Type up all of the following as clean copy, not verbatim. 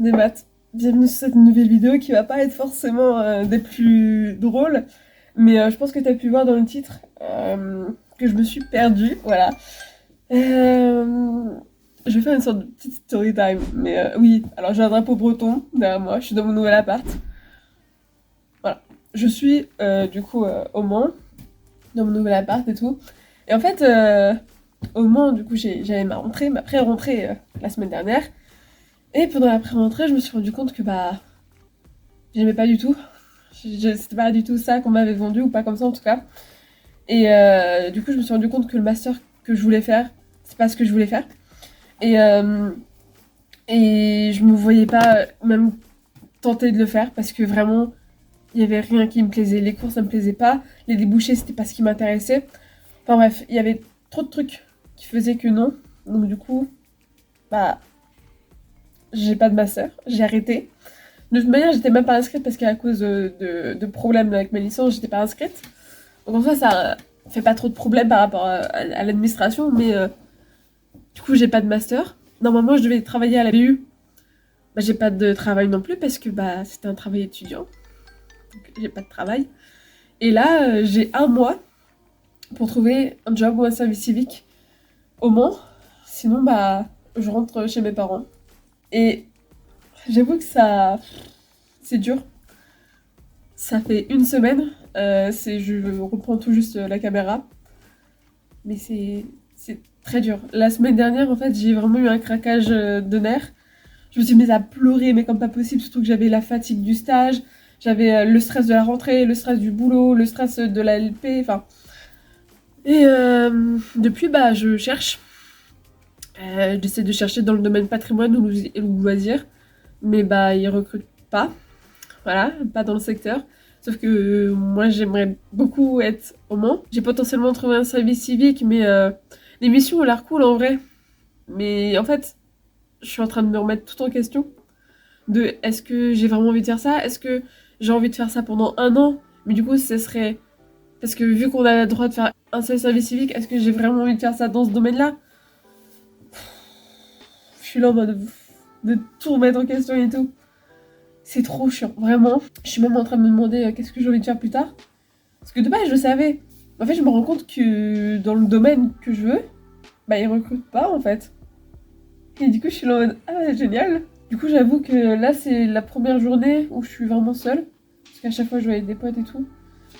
des maths. Bienvenue sur cette nouvelle vidéo qui va pas être forcément des plus drôles, mais je pense que tu as pu voir dans le titre que je me suis perdue, voilà. Je vais faire une sorte de petite story time, mais oui, alors j'ai un drapeau breton derrière moi, je suis dans mon nouvel appart. Voilà, je suis du coup au Mans, dans mon nouvel appart et tout. Et en fait, au Mans, du coup, j'avais ma pré-rentrée la semaine dernière. Et pendant la pré-rentrée, je me suis rendu compte que bah, j'aimais pas du tout. C'était pas du tout ça qu'on m'avait vendu, ou pas comme ça en tout cas. Et du coup, je me suis rendu compte que le master que je voulais faire, c'est pas ce que je voulais faire. Et, euh, et je me voyais pas même tenter de le faire parce que vraiment, il y avait rien qui me plaisait. Les cours, ça me plaisait pas. Les débouchés, c'était pas ce qui m'intéressait. Enfin bref, il y avait trop de trucs qui faisaient que non. Donc du coup, bah, j'ai pas de master, j'ai arrêté. De toute manière, j'étais même pas inscrite parce qu'à cause de problèmes avec ma licence, j'étais pas inscrite. Donc en soi, ça fait pas trop de problèmes par rapport à l'administration, mais du coup, j'ai pas de master. Normalement, je devais travailler à la BU. Bah, j'ai pas de travail non plus parce que bah, c'était un travail étudiant. Donc j'ai pas de travail. Et là, j'ai un mois pour trouver un job ou un service civique au Mans. Sinon, bah, je rentre chez mes parents. Et j'avoue que ça, c'est dur. Ça fait une semaine. Je reprends tout juste la caméra. Mais c'est très dur. La semaine dernière, en fait, j'ai vraiment eu un craquage de nerfs. Je me suis mise à pleurer, mais comme pas possible, surtout que j'avais la fatigue du stage, j'avais le stress de la rentrée, le stress du boulot, le stress de la LP, enfin. Et depuis, bah, je cherche. J'essaie de chercher dans le domaine patrimoine ou loisirs, mais bah, ils recrutent pas. Voilà, pas dans le secteur. Sauf que moi, j'aimerais beaucoup être au Mans. J'ai potentiellement trouvé un service civique, mais les missions ont l'air cool en vrai. Mais en fait, je suis en train de me remettre tout en question. De est-ce que j'ai vraiment envie de faire ça? Est-ce que j'ai envie de faire ça pendant un an? Mais du coup, ce serait. Parce que vu qu'on a le droit de faire un seul service civique, est-ce que j'ai vraiment envie de faire ça dans ce domaine-là? Je suis là en mode de tout remettre en question et tout. C'est trop chiant, vraiment. Je suis même en train de me demander qu'est-ce que j'ai envie de faire plus tard. Parce que de base, je le savais. En fait, je me rends compte que dans le domaine que je veux, bah, ils recrutent pas, en fait. Et du coup, je suis là en mode, ah, ouais, génial. Du coup, j'avoue que là, c'est la première journée où je suis vraiment seule. Parce qu'à chaque fois, je vais avec des potes et tout.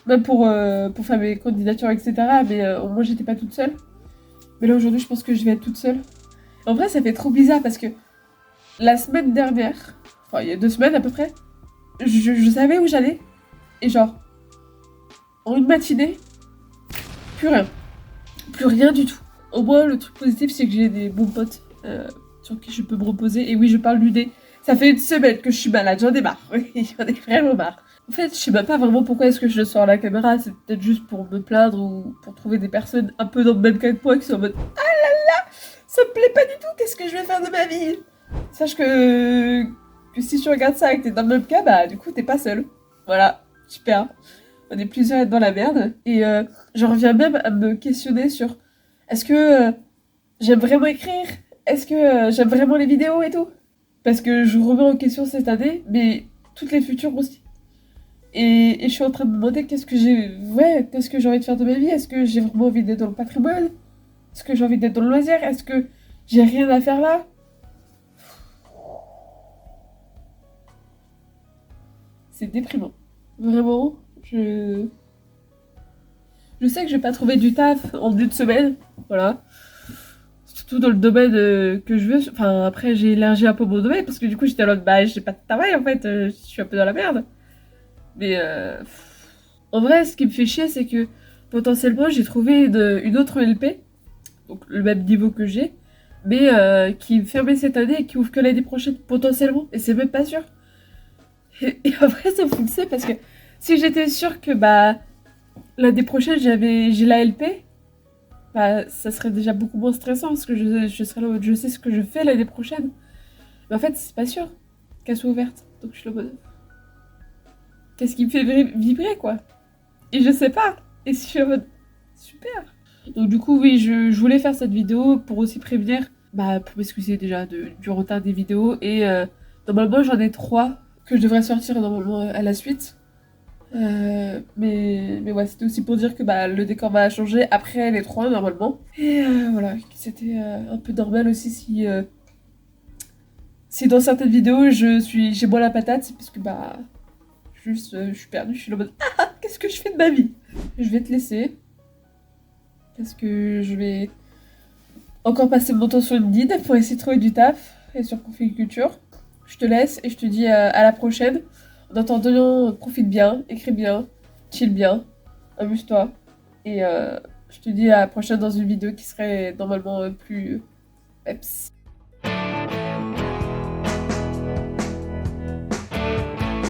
Même pour faire mes candidatures, etc. Mais au moins, j'étais pas toute seule. Mais là, aujourd'hui, je pense que je vais être toute seule. En vrai, ça fait trop bizarre parce que la semaine dernière, enfin, il y a 2 semaines à peu près, je savais où j'allais. Et genre, en une matinée, plus rien. Plus rien du tout. Au moins, le truc positif, c'est que j'ai des bons potes sur qui je peux me reposer. Et oui, je parle du dé. Ça fait une semaine que je suis malade, j'en ai marre. J'en ai vraiment marre. En fait, je sais même pas vraiment pourquoi est-ce que je le sors à la caméra. C'est peut-être juste pour me plaindre ou pour trouver des personnes un peu dans le même cas que moi qui sont en mode ah là là, ça me plaît pas du tout, qu'est-ce que je vais faire de ma vie? Sache que si tu regardes ça et que t'es dans le même cas, bah du coup, t'es pas seul. Voilà, super. On est plusieurs à être dans la merde. Et j'en reviens même à me questionner sur est-ce que j'aime vraiment écrire? Est-ce que j'aime vraiment les vidéos et tout? Parce que je remets en question cette année, mais toutes les futures aussi. Et je suis en train de me demander qu'est-ce que j'ai. Ouais, qu'est-ce que j'ai envie de faire de ma vie? Est-ce que j'ai vraiment envie d'être dans le patrimoine? Est-ce que j'ai envie d'être dans le loisir? Est-ce que j'ai rien à faire là? C'est déprimant. Vraiment, je sais que je vais pas trouver du taf en 2 semaines. Voilà. Surtout dans le domaine que je veux. Enfin, après, j'ai élargi un peu mon domaine parce que du coup, j'étais en mode, bah, j'ai pas de travail en fait, je suis un peu dans la merde. Mais en vrai, ce qui me fait chier, c'est que potentiellement, j'ai trouvé une autre LP, donc le même niveau que j'ai, mais qui fermait cette année et qui ouvre que l'année prochaine, potentiellement, et c'est même pas sûr. Et en vrai, ça me foutait parce que si j'étais sûre que bah, l'année prochaine, j'ai la LP, bah, ça serait déjà beaucoup moins stressant parce que je serais là, je sais ce que je fais l'année prochaine. Mais en fait, c'est pas sûr qu'elle soit ouverte. Donc je suis là en mode, qu'est-ce qui me fait vibrer, quoi? Et je sais pas. Et si je suis en mode, super. Donc du coup, oui, je voulais faire cette vidéo pour aussi prévenir, bah, pour m'excuser déjà du retard des vidéos et Normalement, j'en ai 3 que je devrais sortir normalement à la suite. Mais ouais, c'était aussi pour dire que bah, le décor va changer après les 3 normalement. Et voilà, c'était un peu normal aussi si dans certaines vidéos j'ai moins la patate, c'est parce que bah juste je suis perdue, je suis en mode ah, qu'est-ce que je fais de ma vie? Je vais te laisser parce que je vais encore passer mon temps sur Indeed pour essayer de trouver du taf et sur Conficulture. Je te laisse et je te dis à la prochaine. En attendant, profite bien, écris bien, chill bien, amuse-toi. Et je te dis à la prochaine dans une vidéo qui serait normalement plus peps.